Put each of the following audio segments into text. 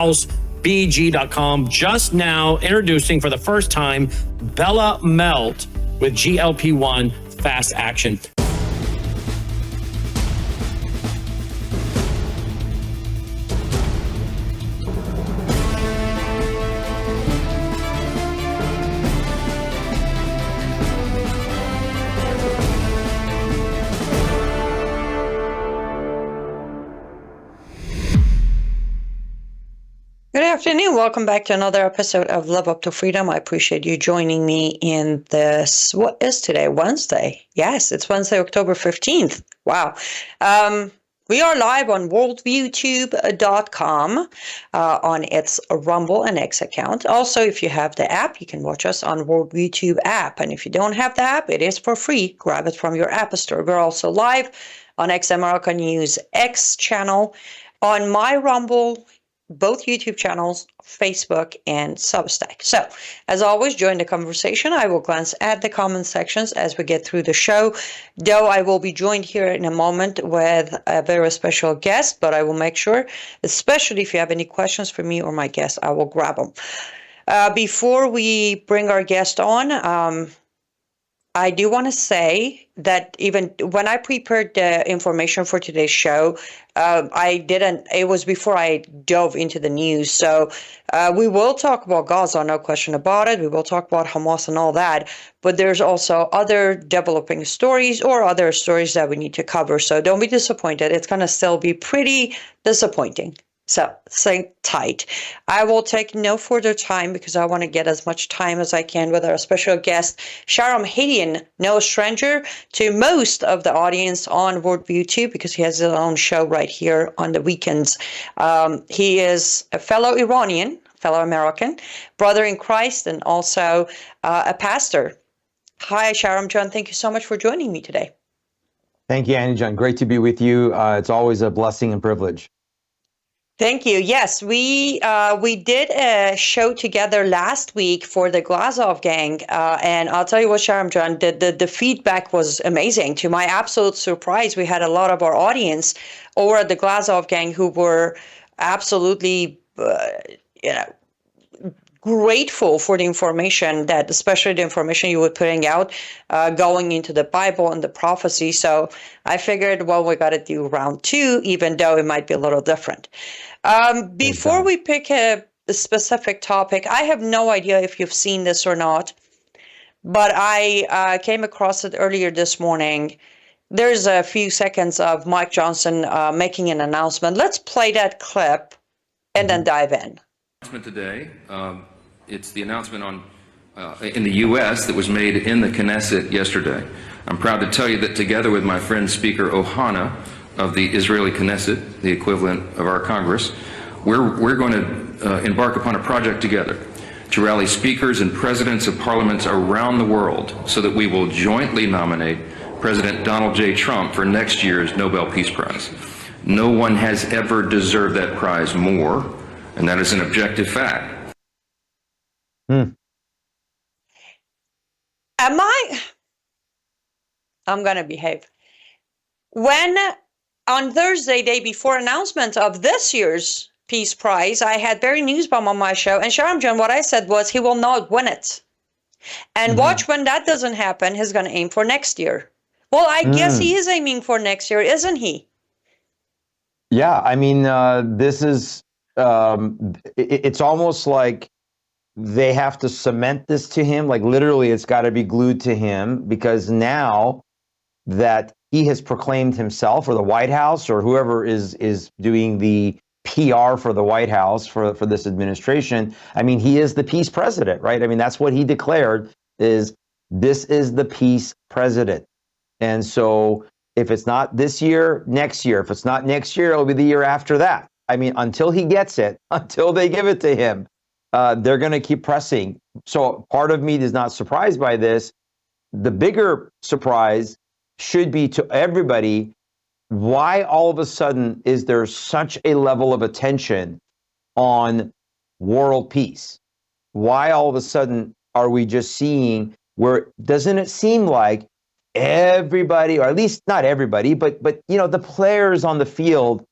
BG.com just now introducing for the first time Bella Melt with GLP-1 fast action. Good afternoon. Welcome back to another episode of Love Up to Freedom. I appreciate you joining me in this. What is today? Wednesday. Yes, it's Wednesday, October 15th. Wow. We are live on worldviewtube.com on its Rumble and X account. Also, if you have the app, you can watch us on WorldViewTube app. And if you don't have the app, it is for free. Grab it from your app store. We're also live on X America News X channel, on my Rumble, both YouTube channels, Facebook, and Substack. So, as always, join the conversation. I will glance at the comment sections as we get through the show, though I will be joined here in a moment with a very special guest, but I will make sure, especially if you have any questions for me or my guest, I will grab them. Before we bring our guest on, I do want to say that even when I prepared the information for today's show, it was before I dove into the news. So we will talk about Gaza, no question about it. We will talk about Hamas and all that. But there's also other developing stories or other stories that we need to cover. So don't be disappointed. It's going to still be pretty disappointing. So stay tight. I will take no further time because I want to get as much time as I can with our special guest, Shahram Hadian, no stranger to most of the audience on WorldViewTube because he has his own show right here on the weekends. He is a fellow Iranian, fellow American, brother in Christ, and also a pastor. Hi, Shahram John. Thank you so much for joining me today. Thank you, Annie John. Great to be with you. It's always a blessing and privilege. Thank you. Yes, we did a show together last week for the Gazans gang, and I'll tell you what, Shahram John, the feedback was amazing. To my absolute surprise, we had a lot of our audience over at the Gazans gang who were absolutely, grateful for the information that, especially the information you were putting out, going into the Bible and the prophecy. So I figured, well, we got to do round two, even though it might be a little different. Before we pick a specific topic, I have no idea if you've seen this or not, but I came across it earlier this morning. There's a few seconds of Mike Johnson making an announcement. Let's play that clip and then dive in. Today, it's the announcement in the U.S. that was made in the Knesset yesterday. I'm proud to tell you that together with my friend Speaker Ohana of the Israeli Knesset, the equivalent of our Congress, we're going to embark upon a project together to rally speakers and presidents of parliaments around the world so that we will jointly nominate President Donald J. Trump for next year's Nobel Peace Prize. No one has ever deserved that prize more, and that is an objective fact. I'm going to behave. When on Thursday, day before announcement of this year's Peace Prize, I had Barry Newsbaum on my show, and Shahram John, what I said was he will not win it. And watch when that doesn't happen, he's going to aim for next year. Well, I guess he is aiming for next year, isn't he? Yeah, I mean, this is, it's almost like they have to cement this to him. Like literally, it's got to be glued to him because now that he has proclaimed himself, or the White House, or whoever is doing the PR for the White House for this administration, I mean, he is the peace president, right? I mean, that's what he declared, is this is the peace president. And so if it's not this year, next year. If it's not next year, it'll be the year after that. I mean, until he gets it, until they give it to him, they're going to keep pressing. So part of me is not surprised by this. The bigger surprise should be to everybody, why all of a sudden is there such a level of attention on world peace? Why all of a sudden are we just seeing where, doesn't it seem like everybody, or at least not everybody, but you know, the players on the field,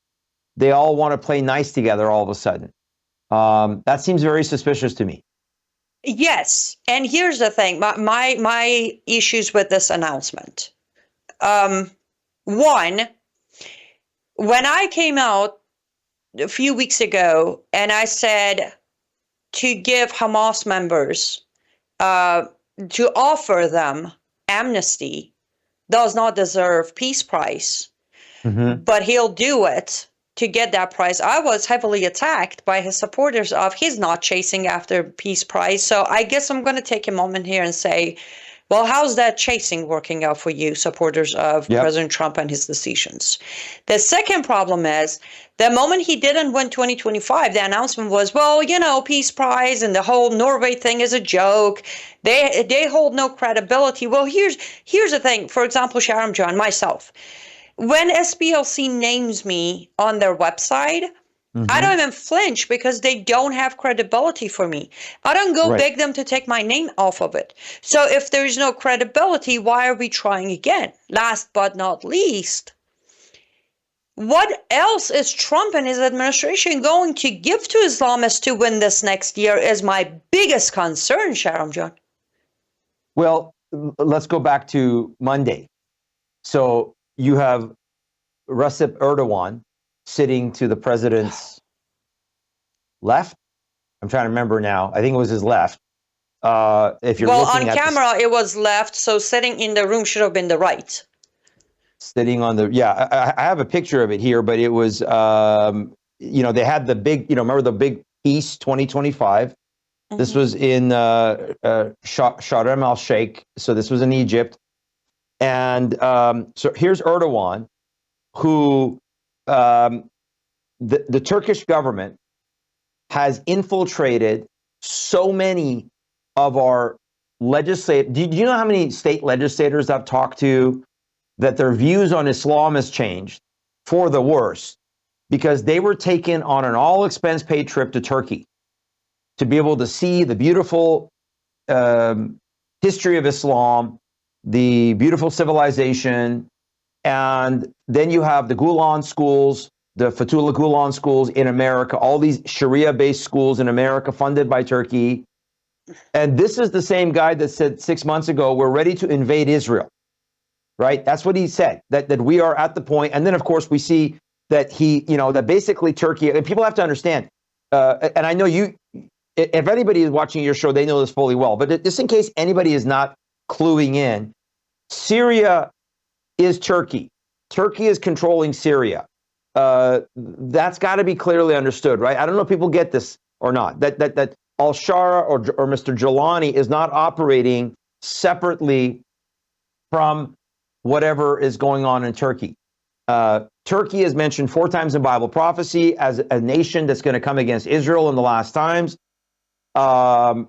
they all want to play nice together all of a sudden. That seems very suspicious to me. Yes, and here's the thing: my issues with this announcement. One, when I came out a few weeks ago and I said to give Hamas members, to offer them amnesty, does not deserve peace prize, but he'll do it to get that prize. I was heavily attacked by his supporters of he's not chasing after peace prize. So I guess I'm going to take a moment here and say, well, how's that chasing working out for you, supporters of President Trump and his decisions? The second problem is the moment he didn't win 2025, the announcement was, well, you know, peace prize and the whole Norway thing is a joke. They hold no credibility. Well, here's the thing. For example, Shahram John, myself, when SPLC names me on their website, I don't even flinch because they don't have credibility for me. I don't go beg them to take my name off of it. So if there is no credibility, why are we trying again? Last but not least, what else is Trump and his administration going to give to Islamists to win this next year is my biggest concern, Shahram John. Well, let's go back to Monday. So you have Recep Erdogan sitting to the president's left. I'm trying to remember now. I think it was his left. If you're looking on camera, it was left. So sitting in the room should have been the right. Sitting on the, I have a picture of it here, but it was, you know, they had the big, you know, remember the big Peace 2025? This was in Sharm el-Sheikh. So this was in Egypt. And so here's Erdogan, who the Turkish government has infiltrated so many of our legislators. Do you know how many state legislators I've talked to that their views on Islam has changed for the worse because they were taken on an all-expense paid trip to Turkey to be able to see the beautiful history of Islam, the beautiful civilization, and then you have the Gulen schools, the Fethullah Gulen schools in America, all these Sharia-based schools in America funded by Turkey. And this is the same guy that said 6 months ago, we're ready to invade Israel, right? That's what he said, that we are at the point. And then, of course, we see that he, you know, that basically Turkey, and people have to understand, and I know you, if anybody is watching your show, they know this fully well, but just in case anybody is not cluing in, Syria is Turkey. Turkey is controlling Syria. That's got to be clearly understood, right? I don't know if people get this or not, that al-Shara or Mr. Jilani is not operating separately from whatever is going on in Turkey. Turkey is mentioned 4 times in Bible prophecy as a nation that's going to come against Israel in the last times. And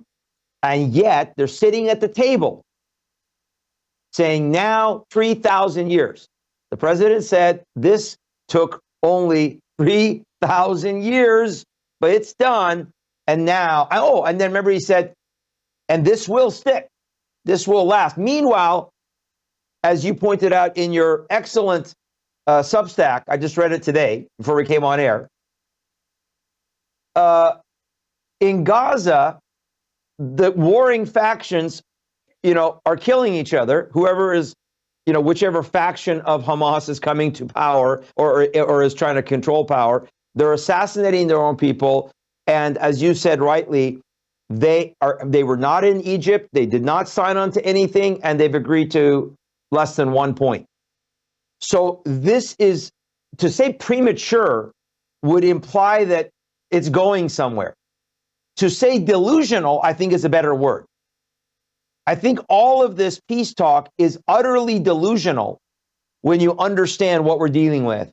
yet they're sitting at the table saying now 3,000 years. The president said this took only 3,000 years, but it's done. And now, and then remember he said, and this will stick. This will last. Meanwhile, as you pointed out in your excellent Substack, I just read it today before we came on air. In Gaza, the warring factions, you know, are killing each other. Whoever is, you know, whichever faction of Hamas is coming to power or is trying to control power, they're assassinating their own people. And as you said rightly, they were not in Egypt. They did not sign on to anything, and they've agreed to less than 1 point. So this is, to say premature would imply that it's going somewhere. To say delusional, I think is a better word. I think all of this peace talk is utterly delusional when you understand what we're dealing with.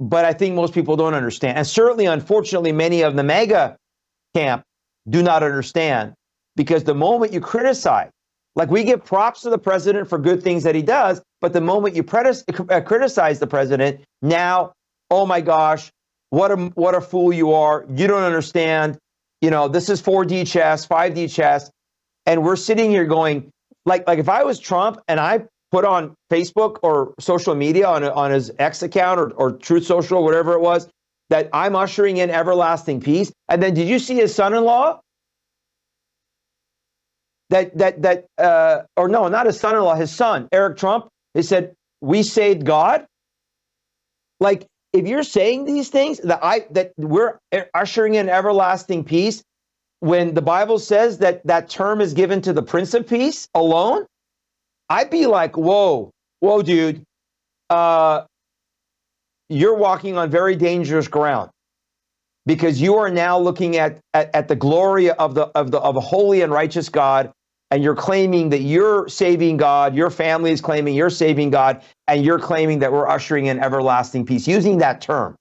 But I think most people don't understand. And certainly, unfortunately, many of the mega camp do not understand, because the moment you criticize, like we give props to the president for good things that he does, but the moment you criticize the president, now, oh my gosh, what a fool you are. You don't understand. You know, this is 4D chess, 5D chess. And we're sitting here going, like if I was Trump and I put on Facebook or social media on his X account or Truth Social, whatever it was, that I'm ushering in everlasting peace. And then did you see his son-in-law? Or no, not his son-in-law, his son, Eric Trump, he said, we saved God. Like, if you're saying these things, that we're ushering in everlasting peace, when the Bible says that that term is given to the Prince of Peace alone, I'd be like, whoa, dude, you're walking on very dangerous ground, because you are now looking at the glory of a holy and righteous God, and you're claiming that you're saving God, your family is claiming you're saving God, and you're claiming that we're ushering in everlasting peace, using that term.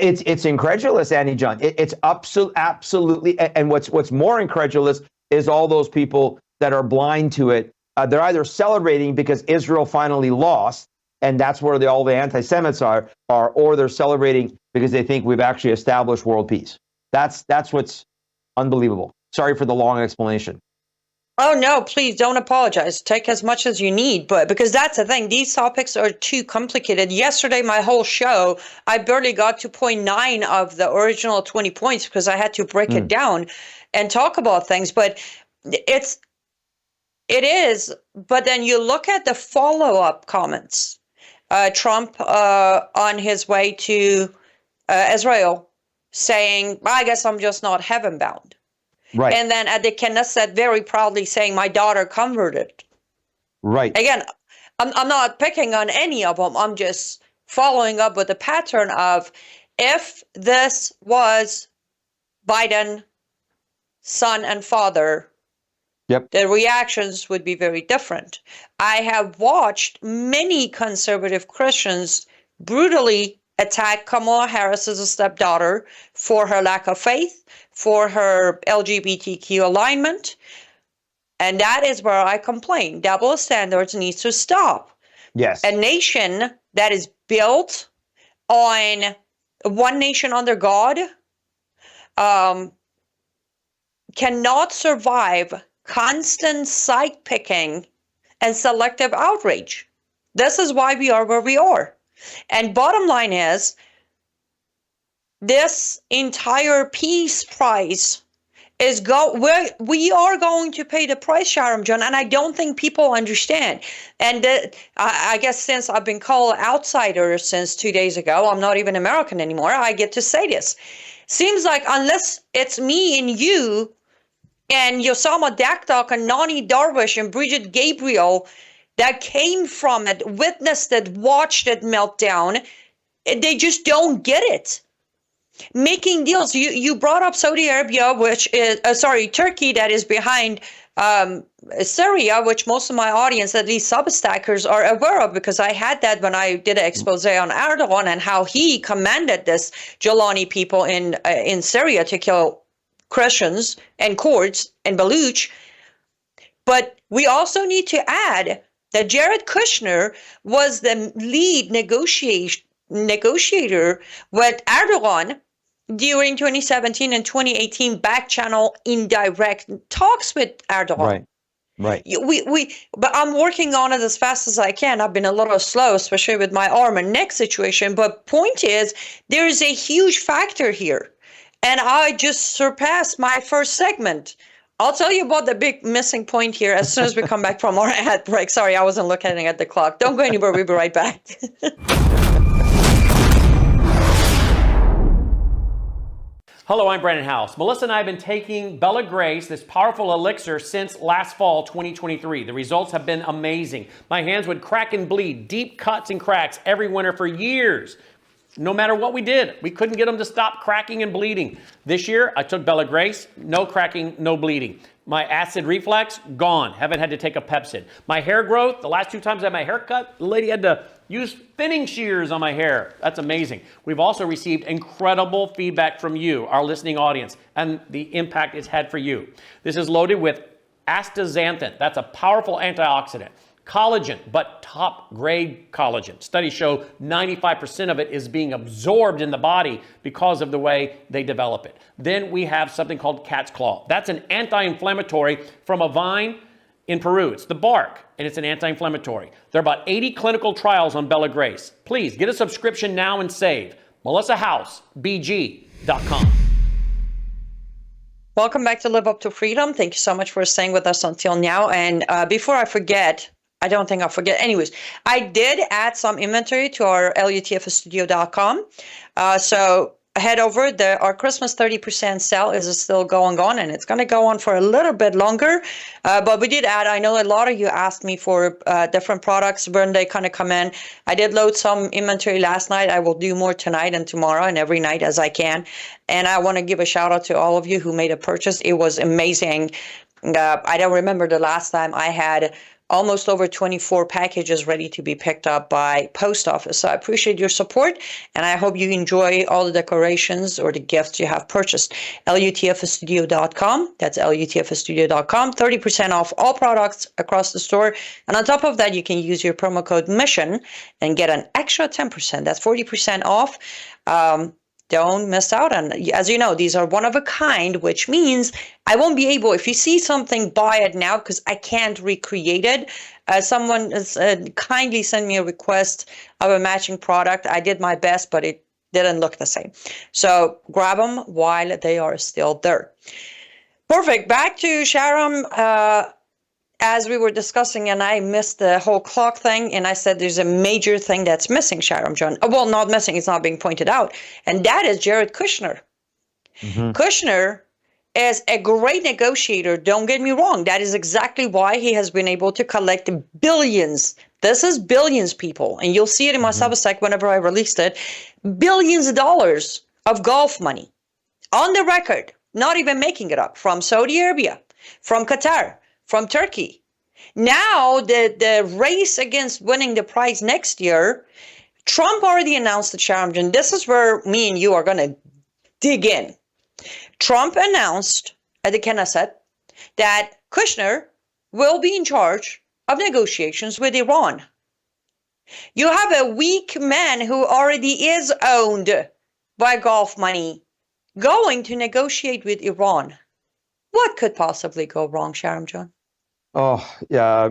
It's incredulous, Annie John. It's absolutely, and what's more incredulous is all those people that are blind to it. They're either celebrating because Israel finally lost, and that's where all the anti-Semites are, or they're celebrating because they think we've actually established world peace. That's what's unbelievable. Sorry for the long explanation. Oh, no, please don't apologize. Take as much as you need. But because that's the thing, these topics are too complicated. Yesterday, my whole show, I barely got to point 9 of the original 20 points because I had to break it down and talk about things. But it is. But then you look at the follow-up comments. Trump on his way to Israel saying, I guess I'm just not heaven-bound. Right. And then at the Knesset very proudly saying, my daughter converted. Right. Again, I'm not picking on any of them. I'm just following up with the pattern of, if this was Biden, son and father, yep, the reactions would be very different. I have watched many conservative Christians brutally attack Kamala Harris's stepdaughter for her lack of faith, for her LGBTQ alignment. And that is where I complain. Double standards needs to stop. Yes. A nation that is built on one nation under God cannot survive constant side picking and selective outrage. This is why we are where we are. And bottom line is, this entire peace price is we are going to pay the price, Shahram John, and I don't think people understand. And I guess since I've been called outsider since 2 days ago, I'm not even American anymore, I get to say this. Seems like unless it's me and you and Yosama Dakdok and Nani Darwish and Bridget Gabriel that came from it, witnessed it, watched it melt down, they just don't get it. Making deals. You brought up Saudi Arabia, which is, Turkey, that is behind Syria, which most of my audience, at least Substackers, are aware of, because I had that when I did an expose on Erdogan and how he commanded this Jolani people in Syria to kill Christians and Kurds and Baluch. But we also need to add that Jared Kushner was the lead negotiator with Erdogan during 2017 and 2018 back channel indirect talks with Erdogan. Right. But I'm working on it as fast as I can. I've been a little slow, especially with my arm and neck situation. But point is, there is a huge factor here. And I just surpassed my first segment. I'll tell you about the big missing point here as soon as we come back from our ad break. Sorry, I wasn't looking at the clock. Don't go anywhere. We'll be right back. Hello, I'm Brandon House. Melissa and I have been taking Bella Grace, this powerful elixir, since last fall, 2023. The results have been amazing. My hands would crack and bleed, deep cuts and cracks every winter for years. No matter what we did, we couldn't get them to stop cracking and bleeding. This year, I took Bella Grace, no cracking, no bleeding. My acid reflux, gone. Haven't had to take a Pepsid. My hair growth, the last 2 times I had my hair cut, the lady had to use thinning shears on my hair. That's amazing. We've also received incredible feedback from you, our listening audience, and the impact it's had for you. This is loaded with astaxanthin. That's a powerful antioxidant. Collagen, but top grade collagen. Studies show 95% of it is being absorbed in the body because of the way they develop it. Then we have something called cat's claw. That's an anti-inflammatory from a vine in Peru. It's the bark, and it's an anti-inflammatory. There are about 80 clinical trials on Bella Grace. Please get a subscription now and save. MelissaHousebg.com. Welcome back to Live Up to Freedom. Thank you so much for staying with us until now. And before I forget, I don't think I'll forget. Anyways, I did add some inventory to our lutfstudio.com. So head over. Our Christmas 30% sale is still going on, and it's going to go on for a little bit longer. But we did add, I know a lot of you asked me for different products when they kind of come in. I did load some inventory last night. I will do more tonight and tomorrow and every night as I can. And I want to give a shout out to all of you who made a purchase. It was amazing. I don't remember the last time I had almost over 24 packages ready to be picked up by post office. So I appreciate your support, and I hope you enjoy all the decorations or the gifts you have purchased. lutfstudio.com. That's lutfstudio.com. 30% off all products across the store. And on top of that, you can use your promo code MISSION and get an extra 10%. That's 40% off. Don't miss out. And as you know, these are one of a kind, which means I won't be able, if you see something, buy it now because I can't recreate it. Someone has kindly sent me a request of a matching product. I did my best, but it didn't look the same. So grab them while they are still there. Perfect. Back to Shahram. As we were discussing, and I missed the whole clock thing, and I said there's a major thing that's missing, Shahram John. Well, not missing, it's not being pointed out. And that is Jared Kushner. Mm-hmm. Kushner is a great negotiator, don't get me wrong. That is exactly why he has been able to collect billions. This is billions, people. And you'll see it in my Substack whenever I released it. Billions of dollars of golf money. On the record, not even making it up, from Saudi Arabia, from Qatar, from Turkey. Now, the race against winning the prize next year, Trump already announced the challenge, and this is where me and you are going to dig in. Trump announced at the Knesset that Kushner will be in charge of negotiations with Iran. You have a weak man who already is owned by golf money going to negotiate with Iran. What could possibly go wrong, Shahram John? Oh, yeah.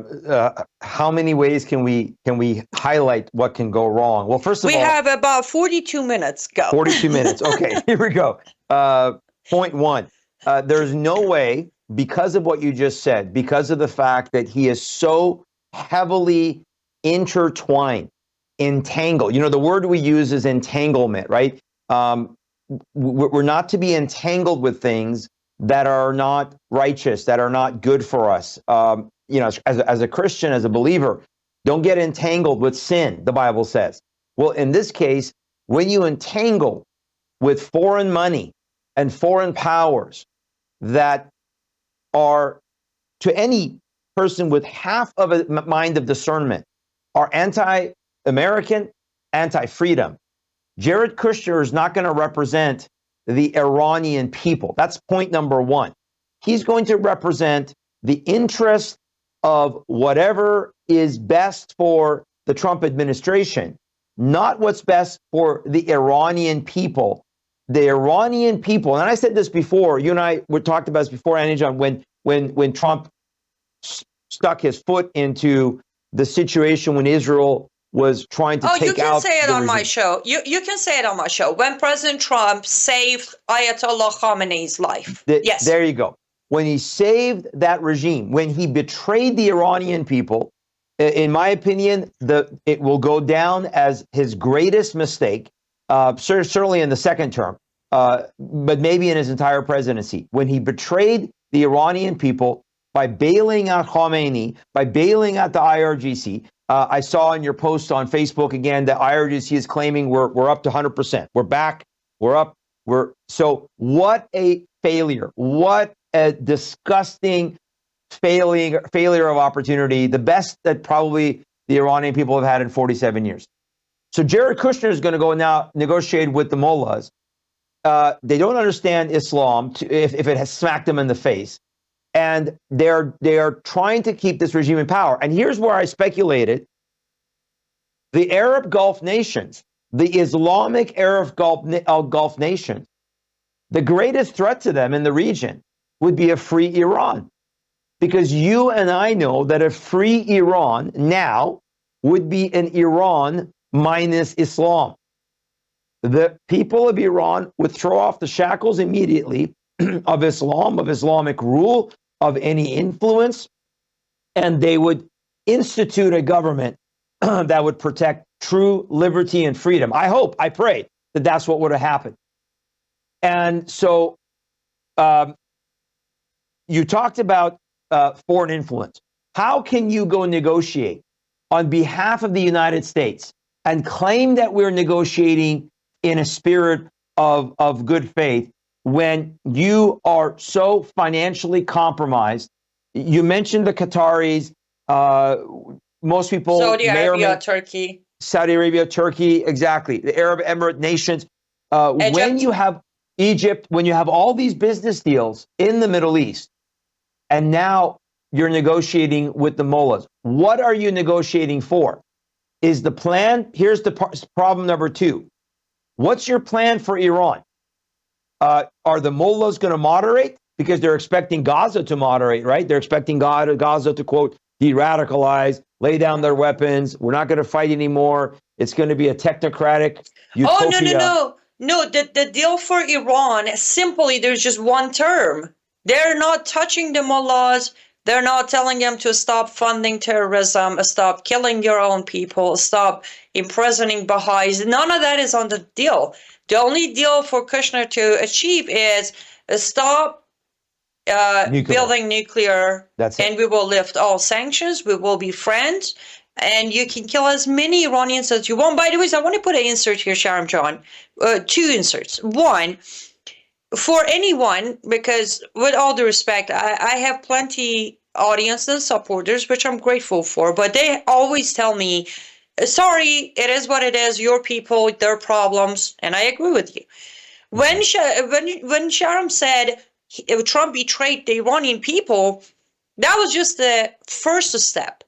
How many ways can we highlight what can go wrong? Well, first of all, we have about 42 minutes. Go. 42 minutes. Okay, here we go. Point one. There's no way, because of what you just said, because of the fact that he is so heavily intertwined, entangled. You know, the word we use is entanglement, right? We're not to be entangled with things that are not righteous, that are not good for us. You know, as a Christian, as a believer, don't get entangled with sin, the Bible says. Well, in this case, when you entangle with foreign money and foreign powers that are, to any person with half of a mind of discernment, are anti-American, anti-freedom, Jared Kushner is not going to represent the Iranian people. That's point number one. He's going to represent the interest of whatever is best for the Trump administration, not what's best for the Iranian people. The Iranian people, and I said this before, you and I talked about this before, Annie John, when Trump stuck his foot into the situation when Israel was trying to take out. Oh, you can say it on my show. You can say it on my show. When President Trump saved Ayatollah Khamenei's life. Yes. There you go. When he saved that regime, when he betrayed the Iranian people, in my opinion, it will go down as his greatest mistake, certainly in the second term, but maybe in his entire presidency. When he betrayed the Iranian people by bailing out Khamenei, by bailing out the IRGC. I saw in your post on Facebook again that IRGC is claiming we're up to 100%. We're back. We're up. So what a failure. What a disgusting failure of opportunity. The best that probably the Iranian people have had in 47 years. So Jared Kushner is going to go now negotiate with the mullahs. They don't understand Islam if it has smacked them in the face. And they are trying to keep this regime in power. And here's where I speculated. The Arab Gulf nations, the Islamic Arab Gulf nations, the greatest threat to them in the region would be a free Iran. Because you and I know that a free Iran now would be an Iran minus Islam. the people of Iran would throw off the shackles immediately of Islam, of Islamic rule, of any influence, and they would institute a government that would protect true liberty and freedom. I hope, I pray that that's what would have happened. And so you talked about foreign influence. How can you go negotiate on behalf of the United States and claim that we're negotiating in a spirit of good faith when you are so financially compromised? You mentioned the Qataris, most people, Saudi Arabia, Turkey. Saudi Arabia, Turkey, exactly. The Arab Emirate nations. When you have Egypt, when you have all these business deals in the Middle East, and now you're negotiating with the mullahs, what are you negotiating for? Is the plan, here's the problem number two. What's your plan for Iran? Are the mullahs going to moderate? Because they're expecting Gaza to moderate, right? They're expecting Gaza to, quote, de-radicalize, lay down their weapons. We're not going to fight anymore. It's going to be a technocratic utopia. Oh, no. The deal for Iran, simply, there's just one term. They're not touching the mullahs. They're not telling them to stop funding terrorism, stop killing your own people, stop imprisoning Baha'is. None of that is on the deal. The only deal for Kushner to achieve is stop building nuclear, and we will lift all sanctions. We will be friends, and you can kill as many Iranians as you want. By the way, I want to put an insert here, Shahram John. Two inserts. One, for anyone, because with all due respect, I have plenty audience and supporters, which I'm grateful for, but they always tell me, sorry, it is what it is, your people, their problems, and I agree with you. When Shahram said Trump betrayed the Iranian people, that was just the first step.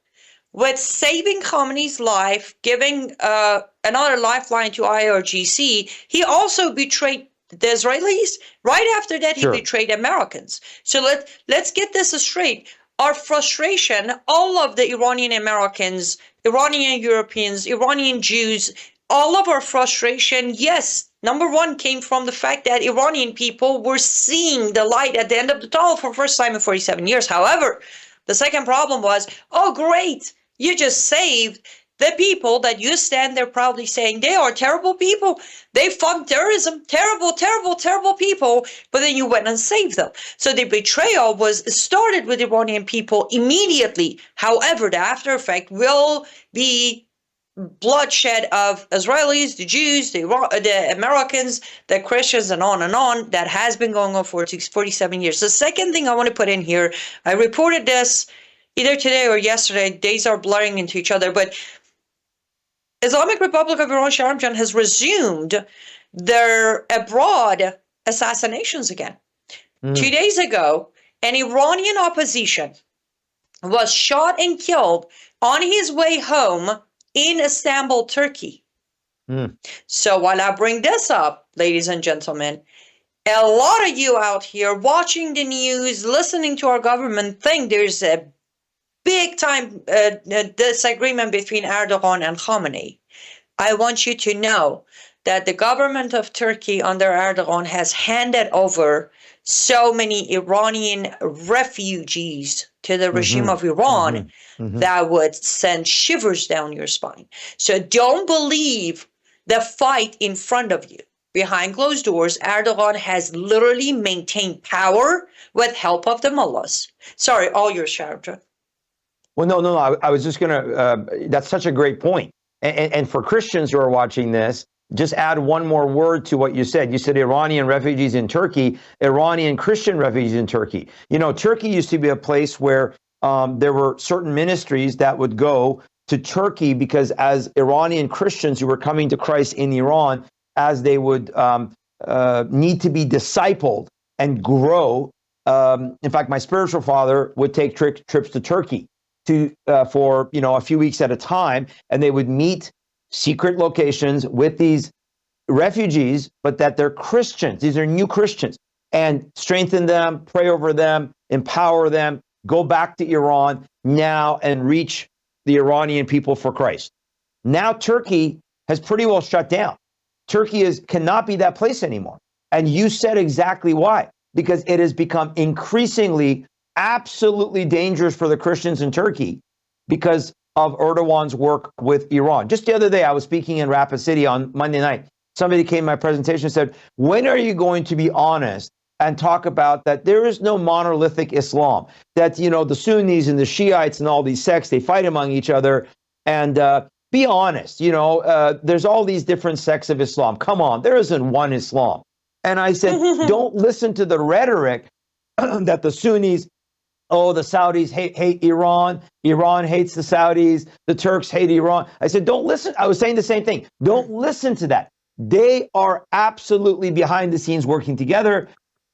With saving Khamenei's life, giving another lifeline to IRGC, he also betrayed the Israelis. Right after that, he betrayed Americans. So let's get this straight. Our frustration, all of the Iranian Americans, Iranian Europeans, Iranian Jews, all of our frustration, yes, number one, came from the fact that Iranian people were seeing the light at the end of the tunnel for the first time in 47 years. However, the second problem was, oh, great, you just saved the people that you stand there proudly saying they are terrible people. They fund terrorism, terrible, terrible, terrible people. But then you went and saved them. So the betrayal was started with Iranian people immediately. However, the after effect will be bloodshed of Israelis, the Jews, the Americans, the Christians, and on that has been going on for 47 years. The second thing I want to put in here, I reported this either today or yesterday. Days are blurring into each other, but Islamic Republic of Iran, Shahram John, has resumed their abroad assassinations again. 2 days ago, an Iranian opposition was shot and killed on his way home in Istanbul, Turkey. So while I bring this up, ladies and gentlemen, a lot of you out here watching the news, listening to our government think there's a big time disagreement between Erdogan and Khamenei. I want you to know that the government of Turkey under Erdogan has handed over so many Iranian refugees to the regime of Iran that would send shivers down your spine. So don't believe the fight in front of you. Behind closed doors, Erdogan has literally maintained power with help of the mullahs. Sorry, all yours, Shahram. Well, no. I was just going to, that's such a great point. And for Christians who are watching this, just add one more word to what you said. You said Iranian refugees in Turkey, Iranian Christian refugees in Turkey. You know, Turkey used to be a place where there were certain ministries that would go to Turkey because as Iranian Christians who were coming to Christ in Iran, as they would need to be discipled and grow. In fact, my spiritual father would take trips to Turkey for a few weeks at a time, and they would meet secret locations with these refugees, but that they're Christians. These are new Christians, and strengthen them, pray over them, empower them, go back to Iran now and reach the Iranian people for Christ. Now Turkey has pretty well shut down. Turkey cannot be that place anymore. And you said exactly why. Because it has become increasingly absolutely dangerous for the Christians in Turkey because of Erdogan's work with Iran. Just the other day, I was speaking in Rapid City on Monday night. Somebody came to my presentation and said, when are you going to be honest and talk about that there is no monolithic Islam, that, the Sunnis and the Shiites and all these sects, they fight among each other, and be honest, there's all these different sects of Islam. Come on, there isn't one Islam. And I said, don't listen to the rhetoric that the Sunnis, the Saudis hate Iran, Iran hates the Saudis, the Turks hate Iran. I said, don't listen. I was saying the same thing. Don't listen to that. They are absolutely behind the scenes working together.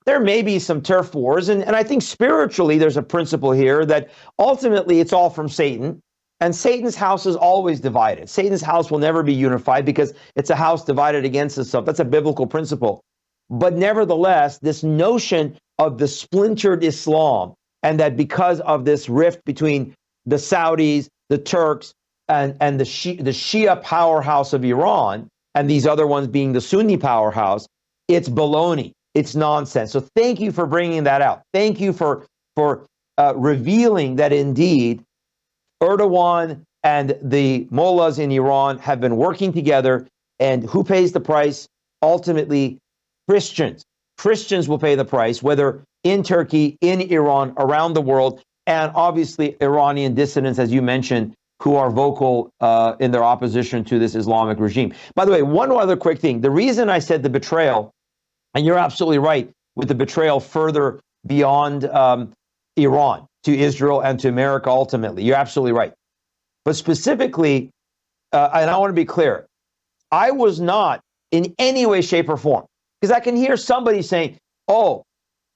There may be some turf wars. And I think spiritually, there's a principle here that ultimately it's all from Satan. And Satan's house is always divided. Satan's house will never be unified because it's a house divided against itself. That's a biblical principle. But nevertheless, this notion of the splintered Islam, and that because of this rift between the Saudis, the Turks, and the Shia powerhouse of Iran, and these other ones being the Sunni powerhouse, it's baloney. It's nonsense. So thank you for bringing that out. Thank you for revealing that indeed Erdogan and the mullahs in Iran have been working together. And who pays the price? Ultimately, Christians. Christians will pay the price, whether in Turkey, in Iran, around the world, and obviously Iranian dissidents, as you mentioned, who are vocal in their opposition to this Islamic regime. By the way, one other quick thing. The reason I said the betrayal, and you're absolutely right, with the betrayal further beyond Iran to Israel and to America ultimately. You're absolutely right. But specifically, and I want to be clear, I was not in any way, shape, or form, because I can hear somebody saying,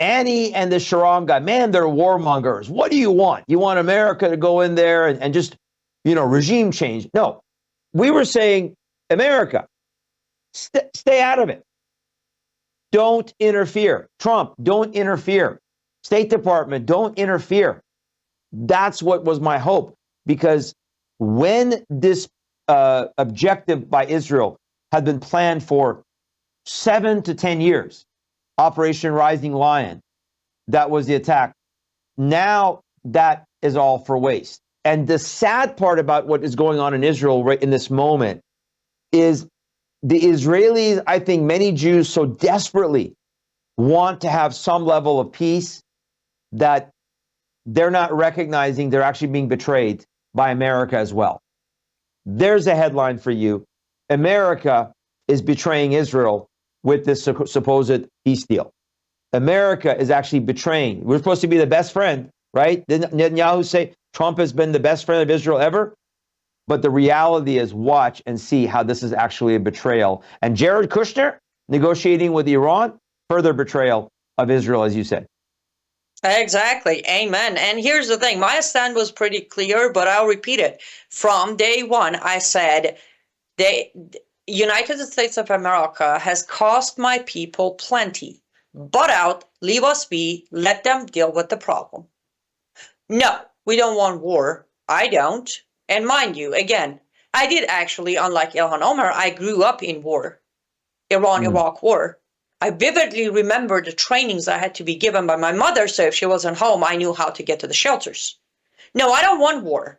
Annie and the Shahram guy, man, they're warmongers. What do you want? You want America to go in there and just, regime change? No, we were saying, America, stay out of it. Don't interfere. Trump, don't interfere. State Department, don't interfere. That's what was my hope, because when this objective by Israel had been planned for 7 to 10 years, Operation Rising Lion, that was the attack. Now that is all for waste. And the sad part about what is going on in Israel right in this moment is the Israelis, I think many Jews so desperately want to have some level of peace that they're not recognizing they're actually being betrayed by America as well. There's a headline for you. America is betraying Israel with this supposed peace deal. America is actually betraying. We're supposed to be the best friend, right? Didn't Netanyahu say Trump has been the best friend of Israel ever? But the reality is, watch and see how this is actually a betrayal. And Jared Kushner negotiating with Iran, further betrayal of Israel, as you said. Exactly. Amen. And here's the thing. My stand was pretty clear, but I'll repeat it. From day one, I said, the United States of America has cost my people plenty. Butt out, leave us be, let them deal with the problem. No, we don't want war. I don't. And mind you, again, I did actually, unlike Ilhan Omar, I grew up in war, Iran-Iraq war. I vividly remember the trainings I had to be given by my mother, so if she wasn't home, I knew how to get to the shelters. No, I don't want war.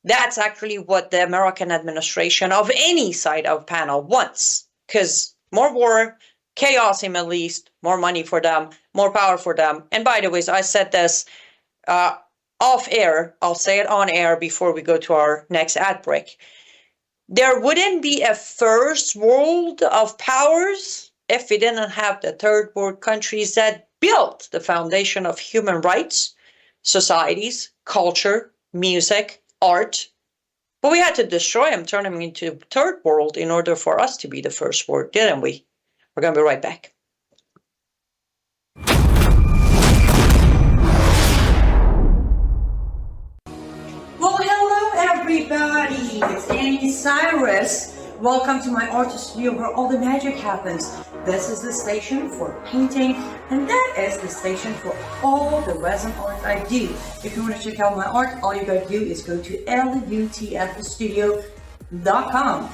That's actually what the American administration of any side of panel wants, because more war, chaos in the Middle East, more money for them, more power for them. And by the way, so I said this off air, I'll say it on air before we go to our next ad break. There wouldn't be a first world of powers if we didn't have the third world countries that built the foundation of human rights, societies, culture, music, art. But we had to destroy them, turn them into third world in order for us to be the first world, didn't we? We're going to be right back. Well, hello everybody, it's Annie Cyrus. Welcome to my art studio where all the magic happens. This is the station for painting, and that is the station for all the resin art I do. If you want to check out my art, all you gotta do is go to lutfstudio.com.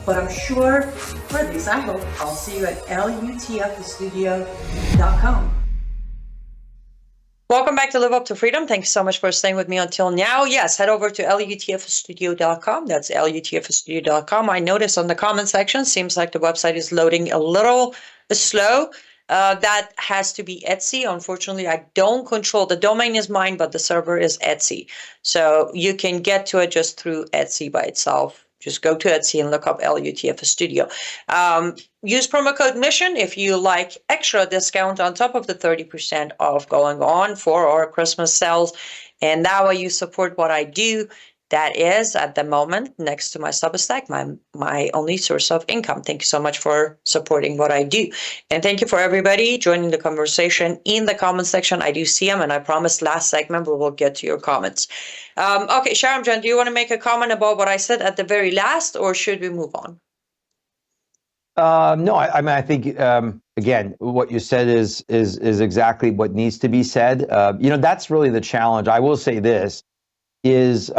But I'm sure, or at least I hope, I'll see you at lutfstudio.com. Welcome back to Live Up to Freedom. Thanks so much for staying with me until now. Yes, head over to lutfstudio.com. That's lutfstudio.com. I noticed on the comment section, seems like the website is loading a little slow. That has to be Etsy. Unfortunately, I don't control, the domain is mine, but the server is Etsy. So you can get to it just through Etsy by itself. Just go to Etsy and look up LUTF Studio. Use promo code MISSION if you like extra discount on top of the 30% off going on for our Christmas sales. And that way you support what I do. That is, at the moment, next to my Substack, my only source of income. Thank you so much for supporting what I do. And thank you for everybody joining the conversation in the comment section. I do see them, and I promised last segment we will get to your comments. Okay, Shahram Jan, do you want to make a comment about what I said at the very last, or should we move on? No, I mean, I think, again, what you said is exactly what needs to be said. That's really the challenge. I will say this. Is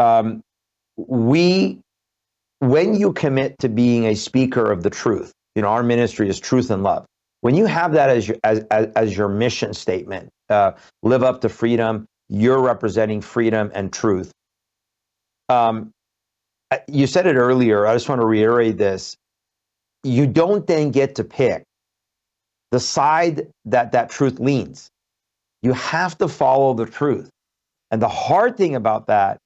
when you commit to being a speaker of the truth, our ministry is truth and love. When you have that as your mission statement, live up to freedom, you're representing freedom and truth. You said it earlier, I just want to reiterate this. You don't then get to pick the side that truth leans. You have to follow the truth. And the hard thing about that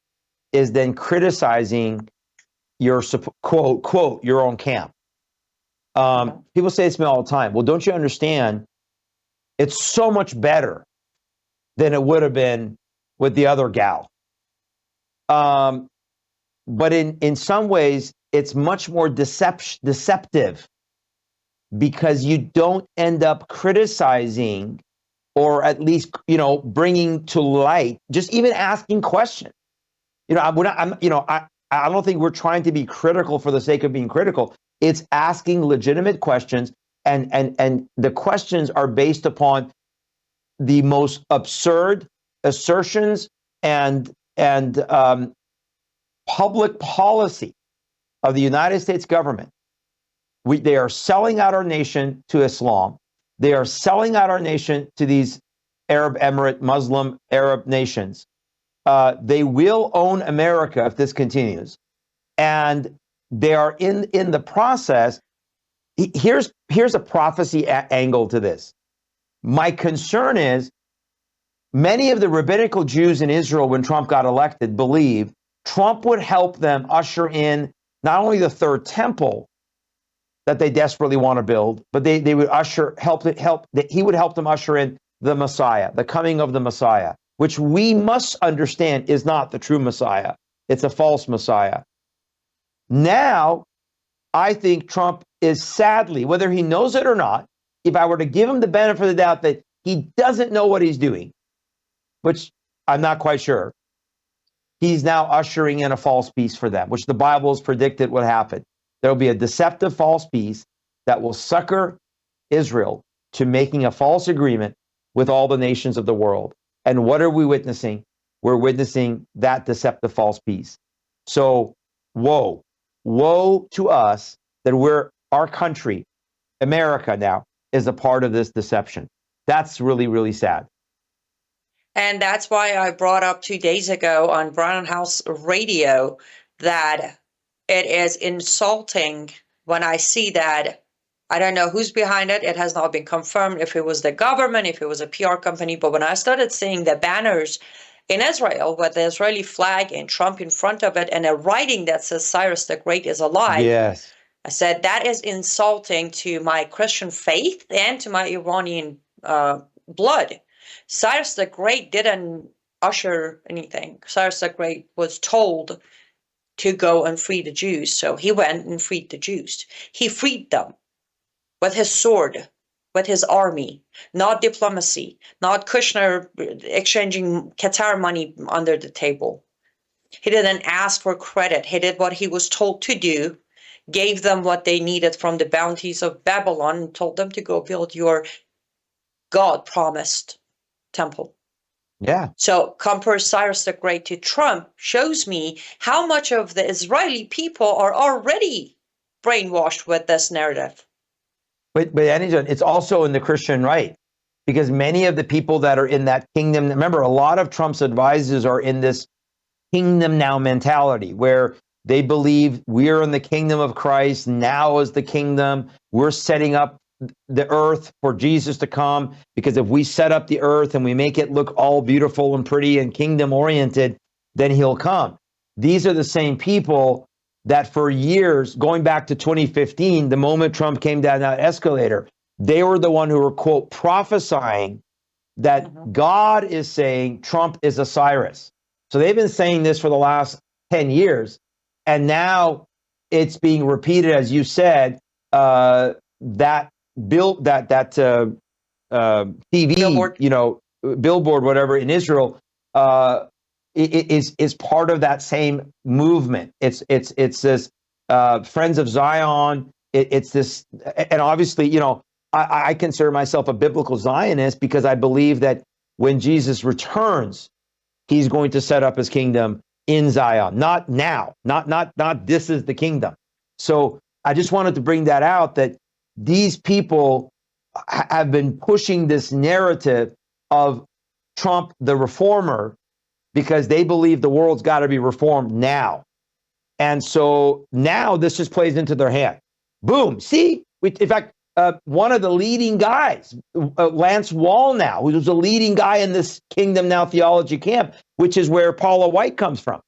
is then criticizing your quote, your own camp. People say it to me all the time. Well, don't you understand? It's so much better than it would have been with the other gal. But in some ways, it's much more deceptive because you don't end up criticizing, or at least, bringing to light, just even asking questions. I don't think we're trying to be critical for the sake of being critical. It's asking legitimate questions, and the questions are based upon the most absurd assertions and public policy of the United States government. They are selling out our nation to Islam. They are selling out our nation to these Arab Emirate, Muslim Arab nations. They will own America if this continues. And they are in the process. Here's a prophecy angle to this. My concern is many of the rabbinical Jews in Israel, when Trump got elected, believe Trump would help them usher in not only the third temple that they desperately want to build, but they would he would help them usher in the Messiah, the coming of the Messiah, which we must understand is not the true Messiah. It's a false Messiah. Now, I think Trump is sadly, whether he knows it or not, if I were to give him the benefit of the doubt that he doesn't know what he's doing, which I'm not quite sure, he's now ushering in a false peace for them, which the Bible has predicted would happen. There will be a deceptive false peace that will succor Israel to making a false agreement with all the nations of the world. And what are we witnessing? We're witnessing that deceptive false peace. So, woe to us that our country, America now, is a part of this deception. That's really, really sad. And that's why I brought up 2 days ago on Brown House Radio that it is insulting when I see that. I don't know who's behind it. It has not been confirmed if it was the government, if it was a PR company. But when I started seeing the banners in Israel with the Israeli flag and Trump in front of it and a writing that says Cyrus the Great is alive, yes, I said that is insulting to my Christian faith and to my Iranian blood. Cyrus the Great didn't usher anything. Cyrus the Great was told to go and free the Jews. So he went and freed the Jews. He freed them with his sword, with his army, not diplomacy, not Kushner exchanging Qatar money under the table. He didn't ask for credit. He did what he was told to do, gave them what they needed from the bounties of Babylon, and told them to go build your God-promised temple. Yeah. So compare Cyrus the Great to Trump shows me how much of the Israeli people are already brainwashed with this narrative. But Anjan, it's also in the Christian right, because many of the people that are in that kingdom, remember, a lot of Trump's advisors are in this kingdom now mentality where they believe we're in the kingdom of Christ. Now is the kingdom. We're setting up the earth for Jesus to come, because if we set up the earth and we make it look all beautiful and pretty and kingdom oriented, then he'll come. These are the same people that for years, going back to 2015, the moment Trump came down that escalator, they were the one who were, quote, prophesying that God is saying Trump is a Cyrus. So they've been saying this for the last 10 years. And now it's being repeated, as you said, that built that TV, Billboard. billboard, whatever, in Israel, is part of that same movement. It's this Friends of Zion. It's this, and obviously, I consider myself a biblical Zionist because I believe that when Jesus returns, he's going to set up his kingdom in Zion, not now, not this is the kingdom. So I just wanted to bring that out, that these people have been pushing this narrative of Trump, the reformer, because they believe the world's got to be reformed now. And so now this just plays into their hand. Boom. See, in fact, one of the leading guys, Lance Wallnau, who was a leading guy in this Kingdom Now theology camp, which is where Paula White comes from,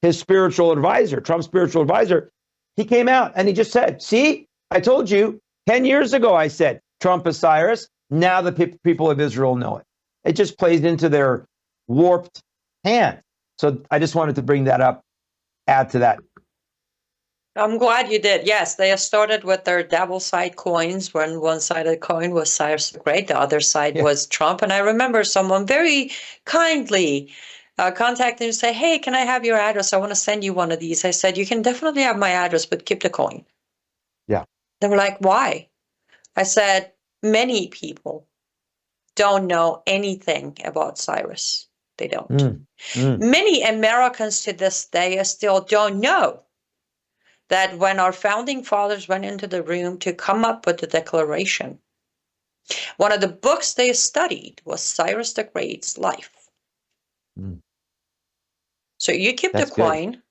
his spiritual advisor, Trump's spiritual advisor, he came out and he just said, see, I told you 10 years ago, I said, Trump is Cyrus. Now the people of Israel know it. It just plays into their warped hand. So I just wanted to bring that up, add to that. I'm glad you did. Yes, they started with their double-side coins, when one side of the coin was Cyrus the Great, the other side was Trump. And I remember someone very kindly contacted me and say, hey, can I have your address? I want to send you one of these. I said, you can definitely have my address, but keep the coin. Yeah. They were like, why? I said, many people don't know anything about Cyrus. They don't. Many Americans to this day still don't know that when our founding fathers went into the room to come up with the Declaration, one of the books they studied was Cyrus the Great's life. So you keep the coin,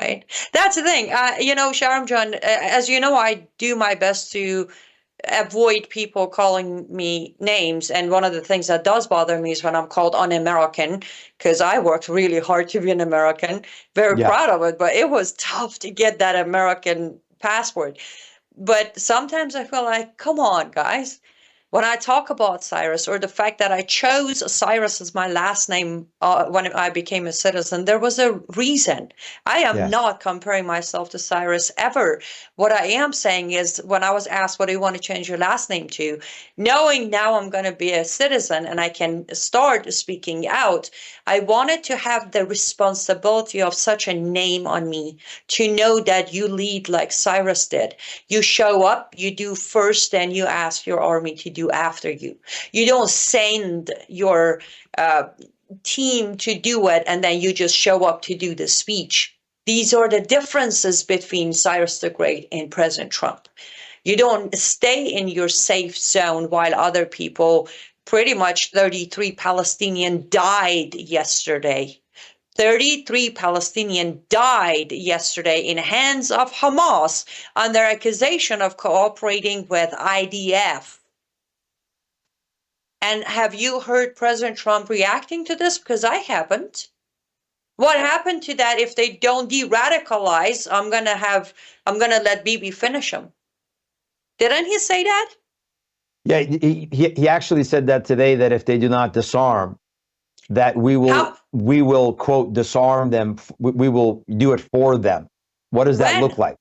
right? That's the thing. Shahram John, as you know, I do my best to avoid people calling me names. And one of the things that does bother me is when I'm called un-American, because I worked really hard to be an American, very proud of it, but it was tough to get that American passport. But sometimes I feel like, come on, guys. When I talk about Cyrus, or the fact that I chose Cyrus as my last name when I became a citizen, there was a reason. I am not comparing myself to Cyrus ever. What I am saying is, when I was asked, what do you want to change your last name to? Knowing now I'm going to be a citizen and I can start speaking out, I wanted to have the responsibility of such a name on me, to know that you lead like Cyrus did. You show up, you do first, and you ask your army to do after you. You don't send your team to do it and then you just show up to do the speech. These are the differences between Cyrus the Great and President Trump. You don't stay in your safe zone while other people, pretty much 33 Palestinians died yesterday. 33 Palestinians died yesterday in hands of Hamas under accusation of cooperating with IDF. And have you heard President Trump reacting to this? Because I haven't. What happened to that? If they don't de-radicalize, I'm gonna let Bibi finish them. Didn't he say that? Yeah, he actually said that today, that if they do not disarm, that we will we will, quote, disarm them. We will do it for them. What does that look like?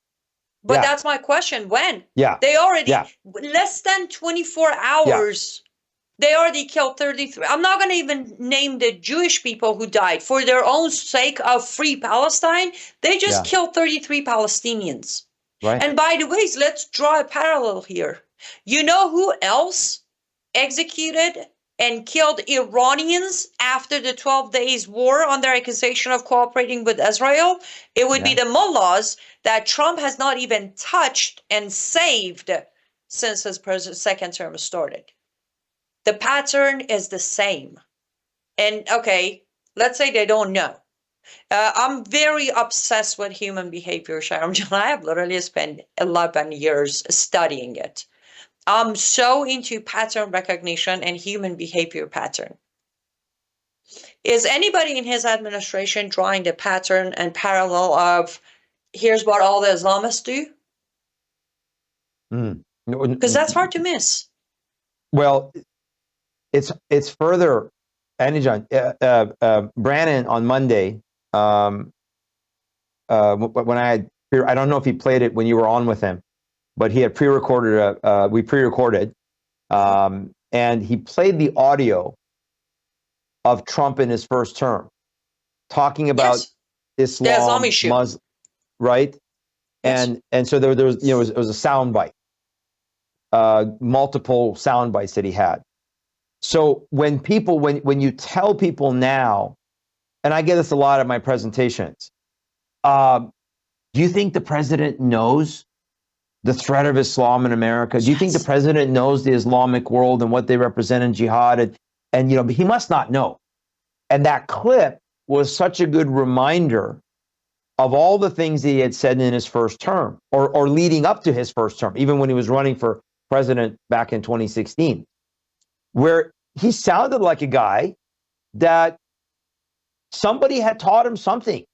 But that's my question. When? Yeah. They already, less than 24 hours, they already killed 33. I'm not going to even name the Jewish people who died. For their own sake of free Palestine, they just killed 33 Palestinians. Right. And by the way, let's draw a parallel here. You know who else executed and killed Iranians after the 12 days war on their accusation of cooperating with Israel? It would be the mullahs that Trump has not even touched and saved since his second term started. The pattern is the same. And okay, let's say they don't know. I'm very obsessed with human behavior, Shahram. I have literally spent 11 years studying it. I'm so into pattern recognition and human behavior pattern. Is anybody in his administration drawing the pattern and parallel of here's what all the Islamists do? Because that's hard to miss. Well, it's further, Annie John, Brannon on Monday, when I don't know if he played it when you were on with him, but he had pre-recorded, we pre-recorded, and he played the audio of Trump in his first term, talking about Islam, Muslim, right? And so there was, it was a sound bite, multiple sound bites that he had. So when you tell people now, and I get this a lot at my presentations, do you think the president knows the threat of Islam in America? Do you think the president knows the Islamic world and what they represent in jihad? And he must not know. And that clip was such a good reminder of all the things that he had said in his first term or leading up to his first term, even when he was running for president back in 2016, where he sounded like a guy that somebody had taught him something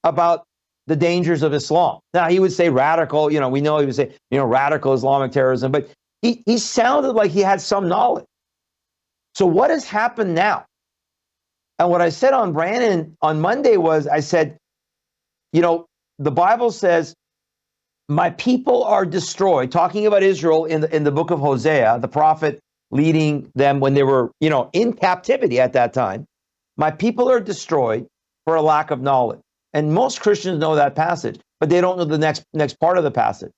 about the dangers of Islam. Now, he would say radical, we know he would say, radical Islamic terrorism, but he sounded like he had some knowledge. So what has happened now? And what I said on Brannon on Monday was, I said, the Bible says, my people are destroyed, talking about Israel in the book of Hosea, the prophet leading them when they were, in captivity at that time. My people are destroyed for a lack of knowledge. And most Christians know that passage, but they don't know the next part of the passage.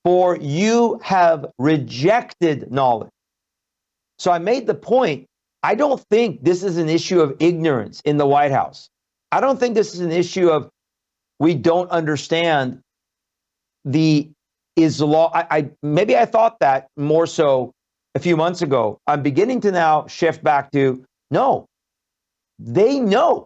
For you have rejected knowledge. So I made the point, I don't think this is an issue of ignorance in the White House. I don't think this is an issue of we don't understand the Islam. Maybe I thought that more so a few months ago. I'm beginning to now shift back to, no, they know.